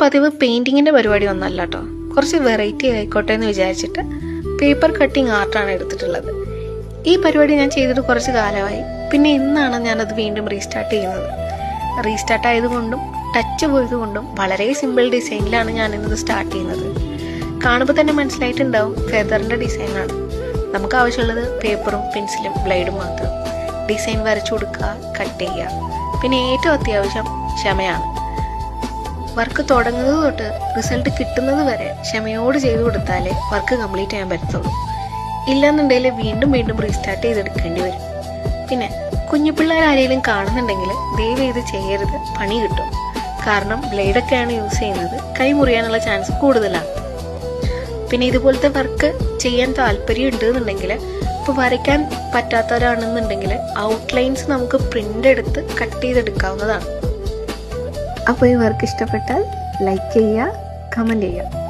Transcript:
പതിവ് പെയിൻറ്റിങ്ങിൻ്റെ പരിപാടി ഒന്നല്ല കേട്ടോ, കുറച്ച് വെറൈറ്റി ആയിക്കോട്ടെ എന്ന് വിചാരിച്ചിട്ട് പേപ്പർ കട്ടിങ് ആർട്ടാണ് എടുത്തിട്ടുള്ളത്. ഈ പരിപാടി ഞാൻ ചെയ്തിട്ട് കുറച്ച് കാലമായി. പിന്നെ ഇന്നാണ് ഞാനത് വീണ്ടും റീസ്റ്റാർട്ട് ചെയ്യുന്നത്. റീസ്റ്റാർട്ട് ആയതുകൊണ്ടും ടച്ച് പോയതുകൊണ്ടും വളരെ സിമ്പിൾ ഡിസൈനിലാണ് ഞാൻ ഇന്നത് സ്റ്റാർട്ട് ചെയ്യുന്നത്. കാണുമ്പോൾ തന്നെ മനസ്സിലായിട്ടുണ്ടാവും, ഫെദറിൻ്റെ ഡിസൈനാണ്. നമുക്ക് ആവശ്യമുള്ളത് പേപ്പറും പെൻസിലും ബ്ലേഡും മാത്രം. ഡിസൈൻ വരച്ചു കൊടുക്കുക, കട്ട് ചെയ്യുക. പിന്നെ ഏറ്റവും അത്യാവശ്യം ക്ഷമയാണ്. വർക്ക് തുടങ്ങുന്നത് തൊട്ട് റിസൾട്ട് കിട്ടുന്നത് വരെ ക്ഷമയോട് ചെയ്തു കൊടുത്താലേ വർക്ക് കംപ്ലീറ്റ് ചെയ്യാൻ പറ്റത്തുള്ളൂ. ഇല്ലെന്നുണ്ടെങ്കിൽ വീണ്ടും വീണ്ടും റീസ്റ്റാർട്ട് ചെയ്തെടുക്കേണ്ടി വരും. പിന്നെ കുഞ്ഞു പിള്ളേർ ആരെങ്കിലും കാണുന്നുണ്ടെങ്കിൽ ദയവ് ചെയ്ത് ചെയ്യരുത്, പണി കിട്ടും. കാരണം ബ്ലേഡൊക്കെയാണ് യൂസ് ചെയ്യുന്നത്, കൈ മുറിയാനുള്ള ചാൻസ് കൂടുതലാണ്. പിന്നെ ഇതുപോലത്തെ വർക്ക് ചെയ്യാൻ താല്പര്യം ഉണ്ടെന്നുണ്ടെങ്കിൽ, ഇപ്പോൾ വരയ്ക്കാൻ പറ്റാത്തവരാണെന്നുണ്ടെങ്കിൽ ഔട്ട്ലൈൻസ് നമുക്ക് പ്രിൻ്റ് എടുത്ത് കട്ട് ചെയ്തെടുക്കാവുന്നതാണ്. അപ്പോൾ ഈ വർക്ക് ഇഷ്ടപ്പെട്ടാൽ ലൈക്ക് ചെയ്യുക, കമൻറ്റ് ചെയ്യുക.